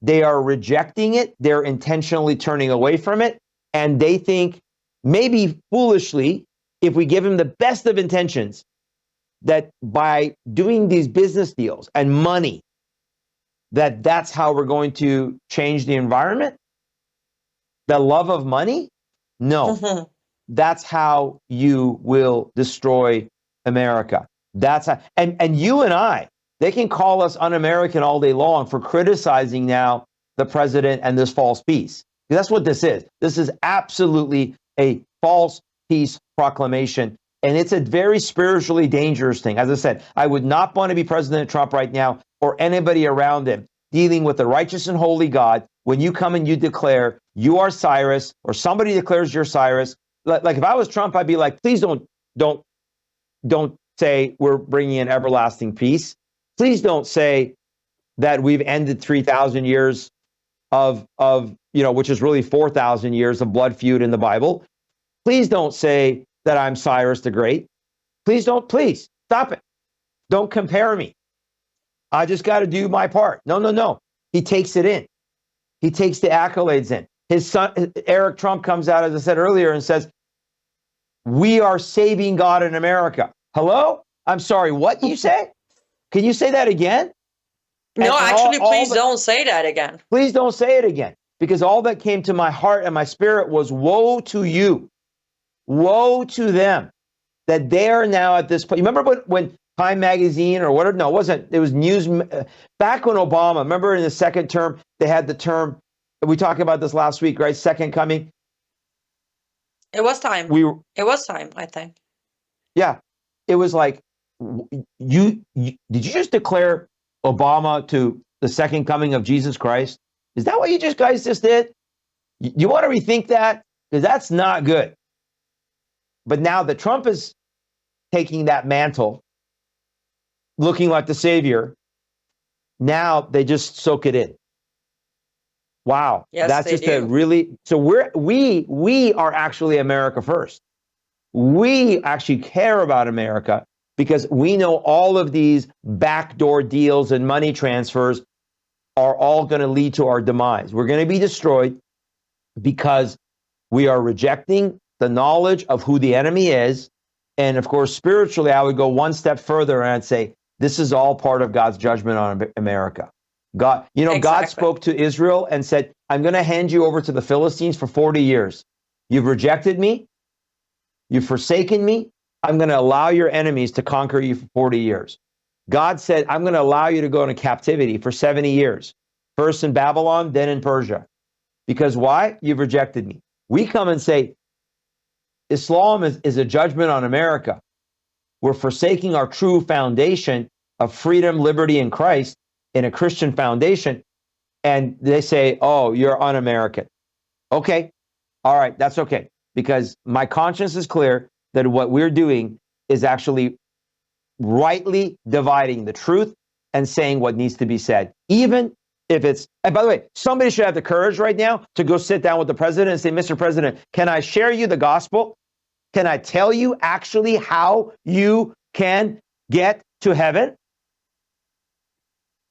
They are rejecting it. They're intentionally turning away from it. And they think, maybe foolishly, if we give them the best of intentions, that by doing these business deals and money, that's how we're going to change the environment. The love of money? No. That's how you will destroy America. That's how, and you and I, they can call us un-American all day long for criticizing now the president and this false peace. That's what this is. This is absolutely a false peace proclamation. And it's a very spiritually dangerous thing. As I said, I would not want to be President Trump right now or anybody around him dealing with the righteous and holy God when you come and you declare you are Cyrus or somebody declares you're Cyrus. Like if I was Trump, I'd be like, please don't say we're bringing in everlasting peace. Please don't say that we've ended 3,000 years of which is really 4,000 years of blood feud in the Bible. Please don't say that I'm Cyrus the Great. Please stop it. Don't compare me. I just got to do my part. No. He takes it in. He takes the accolades in. His son, Eric Trump, comes out, as I said earlier, and says, we are saving God in America. Hello? I'm sorry, what you say? Can you say that again? No, actually, please don't say that again. Please don't say it again. Because all that came to my heart and my spirit was, woe to you. Woe to them that they are now at this point. Remember when Time Magazine or whatever. No, it wasn't. It was news. Back when Obama, remember in the second term, they had the term, we talked about this last week, right? Second coming. It was time. It was time, I think. Yeah. It was like, did you just declare Obama to the second coming of Jesus Christ? Is that what you guys just did? You want to rethink that? Because that's not good. But now that Trump is taking that mantle, looking like the savior, now they just soak it in. Wow. Yes, that's they just do. a really, so we are actually America first. We actually care about America because we know all of these backdoor deals and money transfers are all going to lead to our demise. We're going to be destroyed because we are rejecting the knowledge of who the enemy is. And of course, spiritually, I would go one step further and I'd say, this is all part of God's judgment on America. God, Exactly. God spoke to Israel and said, I'm going to hand you over to the Philistines for 40 years. You've rejected me. You've forsaken me. I'm going to allow your enemies to conquer you for 40 years. God said, I'm going to allow you to go into captivity for 70 years. First in Babylon, then in Persia. Because why? You've rejected me. We come and say, Islam is a judgment on America. We're forsaking our true foundation of freedom, liberty, and Christ in a Christian foundation. And they say, oh, you're un-American. Okay. All right. That's okay. Because my conscience is clear that what we're doing is actually rightly dividing the truth and saying what needs to be said. Even if it's, and by the way, somebody should have the courage right now to go sit down with the president and say, Mr. President, can I share you the gospel? Can I tell you actually how you can get to heaven?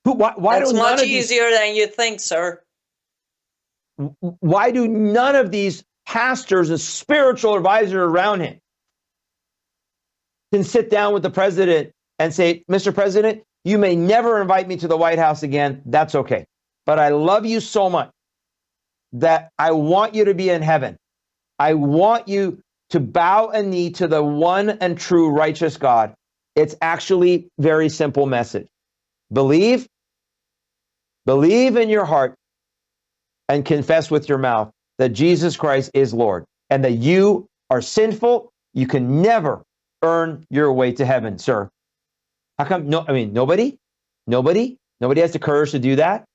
Why It's do none much of these, easier than you think, sir. why do none of these pastors and spiritual advisors around him can sit down with the president and say, Mr. President, you may never invite me to the White House again. That's okay. But I love you so much that I want you to be in heaven. I want you to bow a knee to the one and true righteous God. It's actually very simple message. Believe in your heart and confess with your mouth that Jesus Christ is Lord and that you are sinful. You can never earn your way to heaven, sir. How come? No, I mean, nobody has the courage to do that.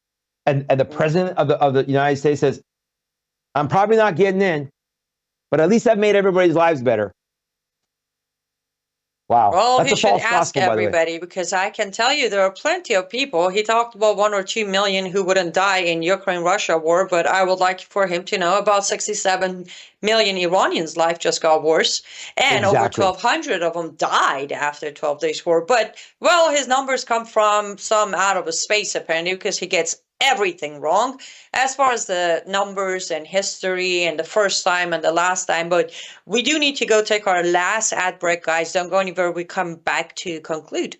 And the president of the United States says, I'm probably not getting in, but at least I've made everybody's lives better. Wow. Well, That's he a should false ask gospel, by the way. everybody, because I can tell you there are plenty of people. He talked about 1 or 2 million who wouldn't die in Ukraine-Russia war, but I would like for him to know about 67 million Iranians' life just got worse, and Exactly. over 1,200 of them died after 12 days war. But, well, his numbers come from some out of space, apparently, because he gets everything wrong as far as the numbers and history and the first time and the last time. But we do need to go take our last ad break, guys. Don't go anywhere. We come back to conclude.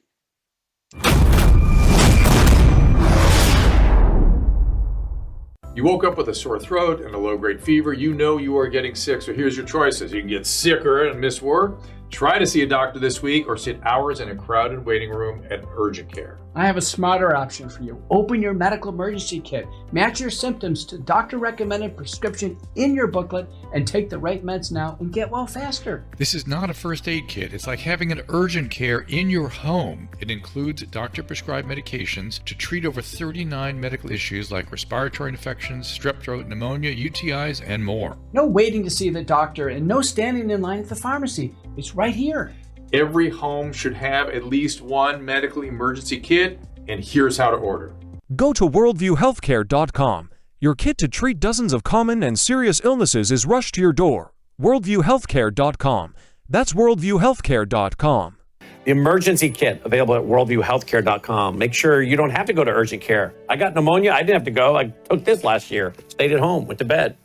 You woke up with a sore throat and a low-grade fever. You know you are getting sick, so here's your choices. You can get sicker and miss work. Try to see a doctor this week or sit hours in a crowded waiting room at urgent care. I have a smarter option for you. Open your medical emergency kit. Match your symptoms to doctor-recommended prescription in your booklet and take the right meds now and get well faster. This is not a first aid kit. It's like having an urgent care in your home. It includes doctor-prescribed medications to treat over 39 medical issues like respiratory infections, strep throat, pneumonia, UTIs, and more. No waiting to see the doctor and no standing in line at the pharmacy. It's right here. Every home should have at least one medical emergency kit, and here's how to order. Go to worldviewhealthcare.com. Your kit to treat dozens of common and serious illnesses is rushed to your door. worldviewhealthcare.com. That's worldviewhealthcare.com. The emergency kit available at worldviewhealthcare.com. Make sure you don't have to go to urgent care. I got pneumonia. I didn't have to go. I took this last year. Stayed at home, went to bed.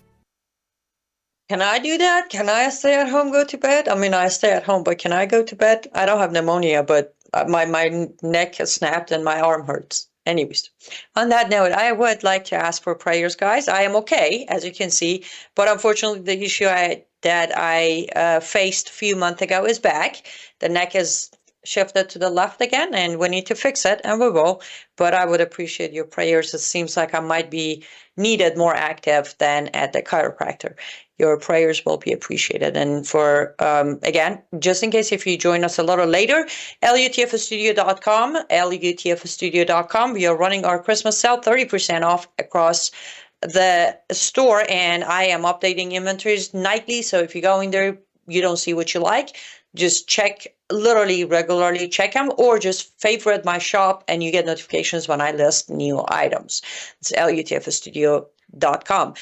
Can I do that? Can I stay at home, go to bed? I mean, I stay at home, but can I go to bed? I don't have pneumonia, but my neck has snapped and my arm hurts. Anyways, on that note, I would like to ask for prayers, guys. I am okay, as you can see, but unfortunately, the issue that I faced a few months ago is back. The neck is shifted to the left again, and we need to fix it, and we will. But I would appreciate your prayers. It seems like I might be needed more active than at the chiropractor. Your prayers will be appreciated. And for, again, just in case if you join us a little later, LUTFstudio.com, LUTFstudio.com. We are running our Christmas sale, 30% off across the store, and I am updating inventories nightly. So if you go in there, you don't see what you like, just check literally regularly, check them, or just favorite my shop and you get notifications when I list new items. It's LUTFstudio.com.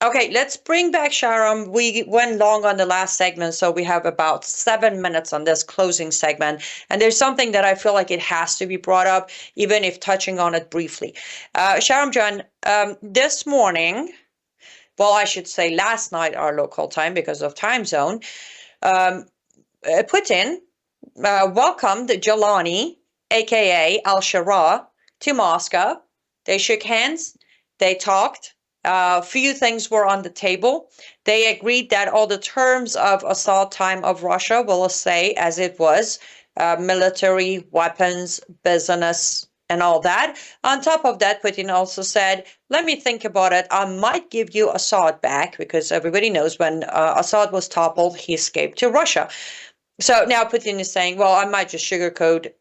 Okay, let's bring back Shahram. We went long on the last segment, so we have about 7 minutes on this closing segment. And there's something that I feel like it has to be brought up, even if touching on it briefly. Shahram John, this morning, well, I should say last night, our local time, because of time zone, Putin welcomed Jelani, aka Al-Shara, to Moscow. They shook hands, they talked. Few things were on the table. They agreed that all the terms of Assad time of Russia will stay as it was, military, weapons, business, and all that. On top of that, Putin also said, let me think about it. I might give you Assad back, because everybody knows when Assad was toppled, he escaped to Russia. So now Putin is saying, well, I might just sugarcoat,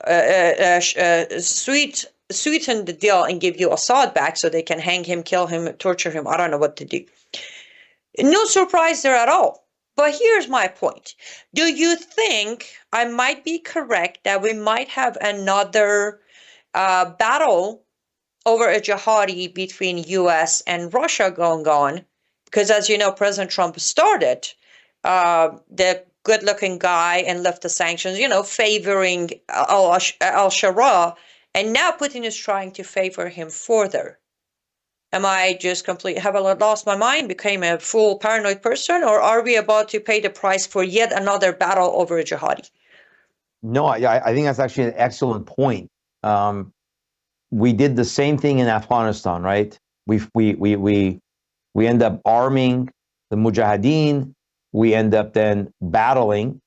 sweeten the deal and give you Assad back so they can hang him, kill him, torture him. I don't know what to do. No surprise there at all. But here's my point. Do you think I might be correct that we might have another battle over a jihadi between U.S. and Russia going on? Because as you know, President Trump started the good-looking guy and left the sanctions, favoring al-Shara. And now Putin is trying to favor him further. Am I just have I lost my mind, became a full paranoid person, or are we about to pay the price for yet another battle over a jihadi? No, I think that's actually an excellent point. We did the same thing in Afghanistan, right? We end up arming the Mujahideen. We end up then battling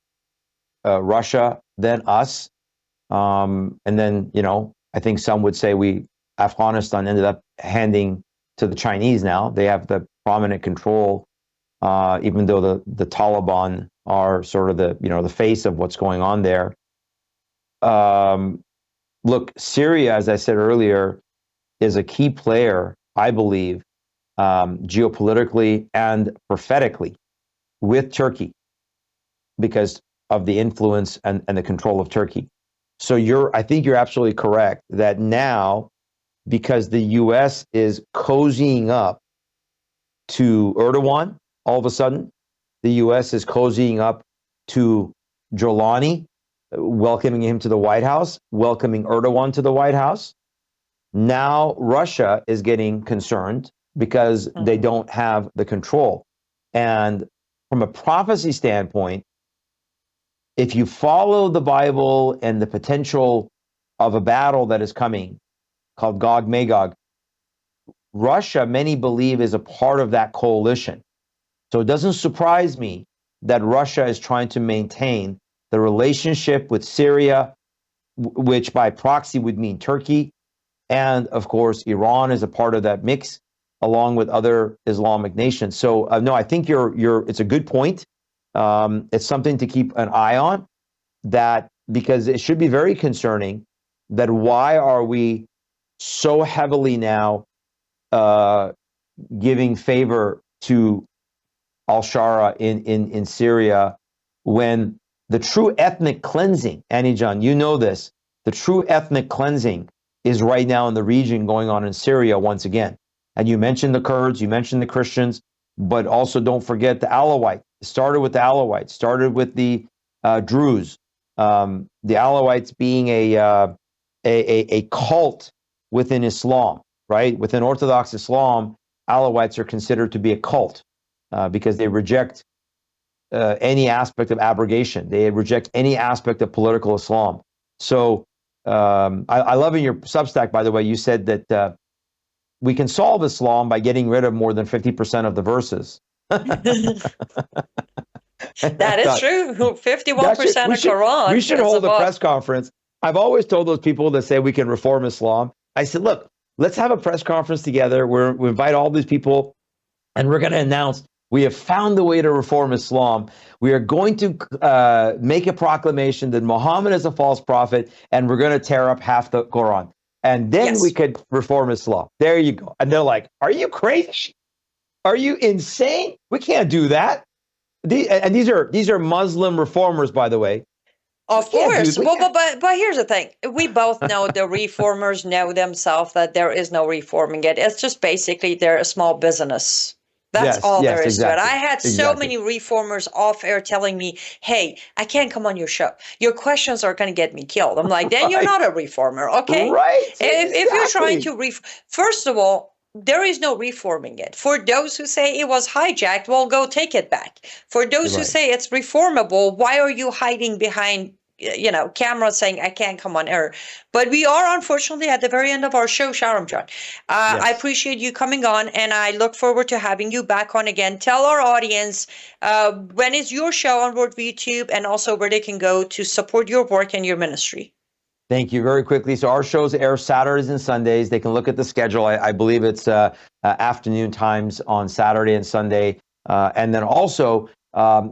Russia, then us, and then I think some would say Afghanistan ended up handing to the Chinese now. They have the prominent control, even though the Taliban are sort of the face of what's going on there. Look, Syria, as I said earlier, is a key player, I believe, geopolitically and prophetically with Turkey because of the influence and the control of Turkey. So I think you're absolutely correct that now, because the U.S. is cozying up to Erdogan, all of a sudden, the U.S. is cozying up to Jelani, welcoming him to the White House, welcoming Erdogan to the White House. Now Russia is getting concerned because they don't have the control. And from a prophecy standpoint, if you follow the Bible and the potential of a battle that is coming called Gog-Magog, Russia, many believe, is a part of that coalition. So it doesn't surprise me that Russia is trying to maintain the relationship with Syria, which by proxy would mean Turkey. And of course, Iran is a part of that mix, along with other Islamic nations. So no, I think it's a good point. It's something to keep an eye on, because it should be very concerning that why are we so heavily now giving favor to al-Shara in Syria, when the true ethnic cleansing, Annie John, you know this, the true ethnic cleansing is right now in the region going on in Syria once again. And you mentioned the Kurds, you mentioned the Christians, but also don't forget the Alawites. It started with the Alawites, started with the Druze, the Alawites being a cult within Islam, right? Within Orthodox Islam, Alawites are considered to be a cult because they reject any aspect of abrogation. They reject any aspect of political Islam. So I love in your Substack, by the way, you said that we can solve Islam by getting rid of more than 50% of the verses. That is true. 51% of Quran. We should hold a press conference. I've always told those people that say we can reform Islam. I said, look, let's have a press conference together where we invite all these people and we're going to announce we have found the way to reform Islam. We are going to make a proclamation that Muhammad is a false prophet, and we're going to tear up half the Quran. And then we could reform Islam. There you go. And they're like, are you crazy? Are you insane? We can't do that. These are Muslim reformers, by the way. Of course. But here's the thing. We both know the reformers know themselves that there is no reforming it. It's just basically they're a small business. That's all there is to it. I had so many reformers off air telling me, hey, I can't come on your show. Your questions are going to get me killed. I'm like, then you're not a reformer, okay? Right. If you're trying to first of all, there is no reforming it. For those who say it was hijacked, well, go take it back. For those who say it's reformable, why are you hiding behind cameras saying I can't come on air? But we are unfortunately at the very end of our show, Shahram John. I appreciate you coming on, and I look forward to having you back on again. Tell our audience when is your show on Worldview YouTube, and also where they can go to support your work and your ministry. Thank you. Very quickly. So our shows air Saturdays and Sundays. They can look at the schedule. I believe it's afternoon times on Saturday and Sunday. And then also,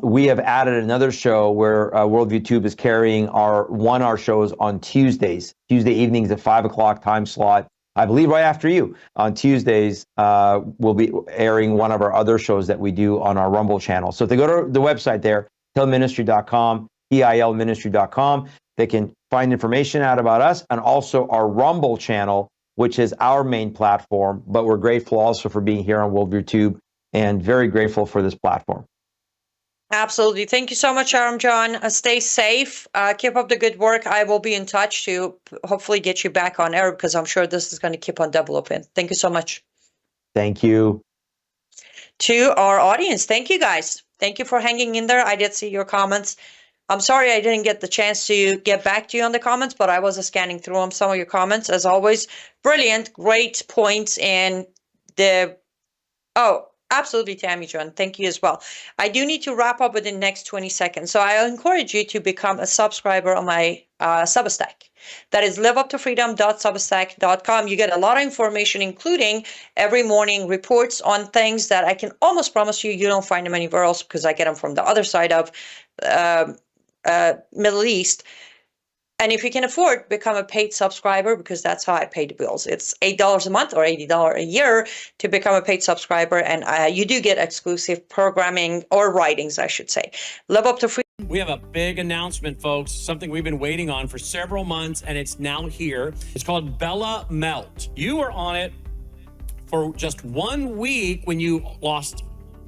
we have added another show where Worldview Tube is carrying our shows on Tuesday evenings at 5 o'clock time slot. I believe right after you on Tuesdays, we'll be airing one of our other shows that we do on our Rumble channel. So if they go to the website there, tilministry.com, TILministry.com, they can find information out about us and also our Rumble channel, which is our main platform. But we're grateful also for being here on Worldview Tube and very grateful for this platform. Absolutely. Thank you so much, Shahram John. Stay safe. Keep up the good work. I will be in touch to hopefully get you back on air because I'm sure this is going to keep on developing. Thank you so much. Thank you. To our audience, thank you guys. Thank you for hanging in there. I did see your comments. I'm sorry I didn't get the chance to get back to you on the comments, but I was scanning through them, some of your comments. As always, brilliant, great points. And absolutely, Tammy John. Thank you as well. I do need to wrap up within the next 20 seconds. So I encourage you to become a subscriber on my Substack. That is liveuptofreedom.substack.com. You get a lot of information, including every morning reports on things that I can almost promise you don't find them anywhere else because I get them from the other side of Middle East. And if you can afford, become a paid subscriber because that's how I pay the bills. It's $8 a month or $80 a year to become a paid subscriber. And you do get exclusive programming or writings, I should say. Live Up to Freedom. We have a big announcement, folks, something we've been waiting on for several months, and it's now here. It's called Bella Melt. You were on it for just 1 week when you lost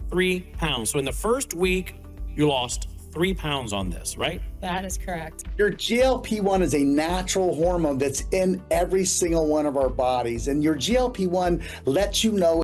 3 pounds. So in the first week, you lost 3 pounds on this, right? That is correct. Your GLP-1 is a natural hormone that's in every single one of our bodies. And your GLP-1 lets you know